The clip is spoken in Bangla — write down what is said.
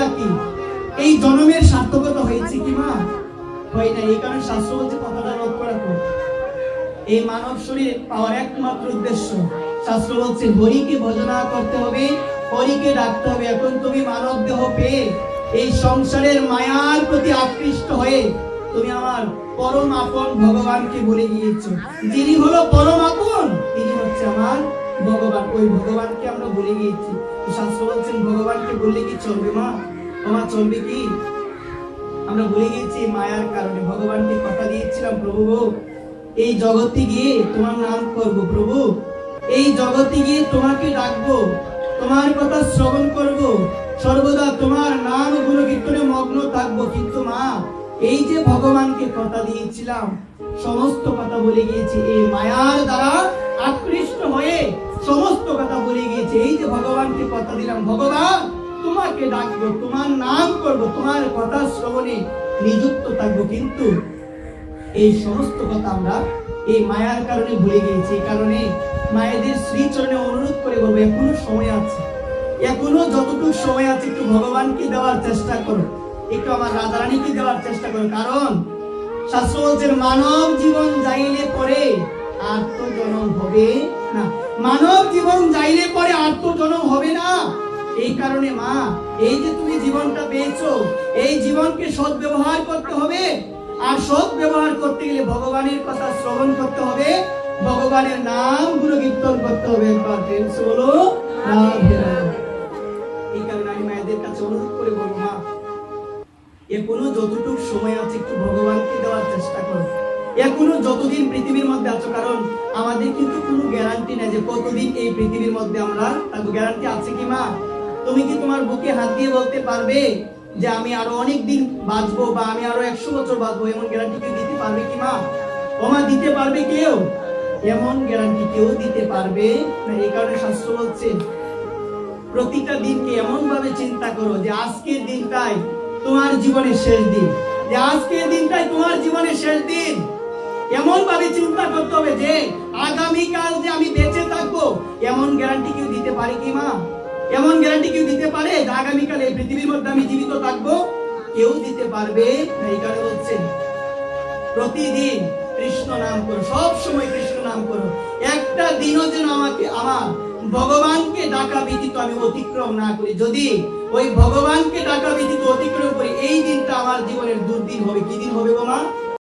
ডাকি, এই জন্মের সার্থকতা হয়েছে কি মা? হয় না। এই কারণে শাস্ত্র বলছে, কথাটা লক্ষ্য রাখো, এই মানব শরীর পাওয়ার একমাত্র উদ্দেশ্য, শাস্ত্র বলছে হরিকে ভজনা করতে হবে, হরিকে ডাকতে হবে। এখন তুমি মানব দেহ পেয়ে এই সংসারের মায়ার প্রতি আকৃষ্ট হয়ে তুমি আমার পরম আপন ভগবানকে ভুলে গিয়েছো। যিনি হলো পরম আপন, তিনি হচ্ছে আমার ভগবান। ওই ভগবানকে আমরা ভুলে গিয়েছি। শাস্ত্র বলছেন ভগবানকে বললে কি চলবে মা? তোমার চলবে কি? আমরা ভুলে গিয়েছি মায়ার কারণে। ভগবানকে কথা দিয়েছিলাম, প্রভু এই জগতে গিয়ে তোমার নাম করব, প্রভু এই জগতে গিয়ে তোমাকে ডাকবো, তোমার কথা শ্রবণ করব, সর্বদা তোমার নাম গুণকীর্তনে মগ্ন থাকবো। কিন্তু মা, এই যে ভগবানকে কথা দিয়েছিলাম, সমস্ত কথা ভুলে গিয়েছি। এই মায়ার দ্বারা আকৃষ্ট হয়ে সমস্ত কথা ভুলে গিয়েছি। এই যে ভগবানকে কথা দিলাম, ভগবান তোমাকে ডাকবো, তোমার নাম করব, তোমার কথা শ্রবণে নিযুক্ত থাকবো, কিন্তু এই সমস্ত কথা আমরা এই মায়ার কারণে ভুলে গিয়েছি। এই কারণে মায়েদের শ্রীচরণে অনুরোধ করে বলবো, এখনো সময় আছে, এখনো যতটুকু সময় আছে একটু ভগবানকে দেওয়ার চেষ্টা করো, একটু আমার রাধারানীকে দেওয়ার চেষ্টা করো। কারণ শাস্ত্র বলছে মানব জীবন যাইলে পরে আর তো জন্ম হবে না। মানব জীবন যাইলে পরে আর তো জন্ম হবে না। এই কারণে মা, এই যে তুমি জীবনটা পেয়েছো, এই জীবনকে সৎ ব্যবহার করতে হবে। আর সৎ ব্যবহার করতে গেলে ভগবানের কথা শ্রবণ করতে হবে, ভগবানের নাম গুণ কীর্তন করতে হবে। একবার বলো রাধে রাধে। এই কারণে আমি মায়েদের কাছে অনুরোধ করে বলবো, মা এখনো যতটুকু সময় আছে একটু ভগবানকে দেওয়ার চেষ্টা করো। এখনো যতদিন পৃথিবীর মধ্যে আছো, কারণ আমাদের কিন্তু কোনো গ্যারান্টি নেই যে কতদিন এই পৃথিবীর মধ্যে আমরা থাকবো। গ্যারান্টি আছে কি মা? তুমি কি তোমার বুকে হাত দিয়ে বলতে পারবে যে আমি আরো অনেক দিন বাঁচবো বা আমি আরো 100 বছর বাঁচবো? এমন গ্যারান্টি কেউ দিতে পারবে কি মা? ওমা দিতে পারবে কেউ? এমন গ্যারান্টি কেউ দিতে পারবে না। এই কারণে শাস্ত্র বলছে প্রতিটা দিনকে এমন ভাবে চিন্তা করো যে আজকের দিনটাই তোমার জীবনের শেষ দিন, যে আজকের দিনটাই তোমার জীবনের শেষ দিন। এমন ভাবে চিন্তা করতে হবে যে আগামীকাল যে আমি বেঁচে থাকবো, এমন গ্যারান্টি কেউ দিতে পারে কি মা? এমন গ্যারান্টি কেউ দিতে পারে যে আগামীকাল এই পৃথিবীর মধ্যে আমি জীবিত থাকবো? কেউ দিতে পারবে না। এই কারণে বলছে প্রতিদিন কৃষ্ণ নাম করো, সব সময় কৃষ্ণ নাম করো। একটা দিনও যেন আমাকে আমার ভগবানকে ডাকা ব্যতীত আমি অতিক্রম না করি। যদি ওই ভগবানকে ডাকা ব্যতীত অতিক্রম করি, এই দিনটা আমার জীবনের দুর্দিন হবে। কি দিন হবে গো মা?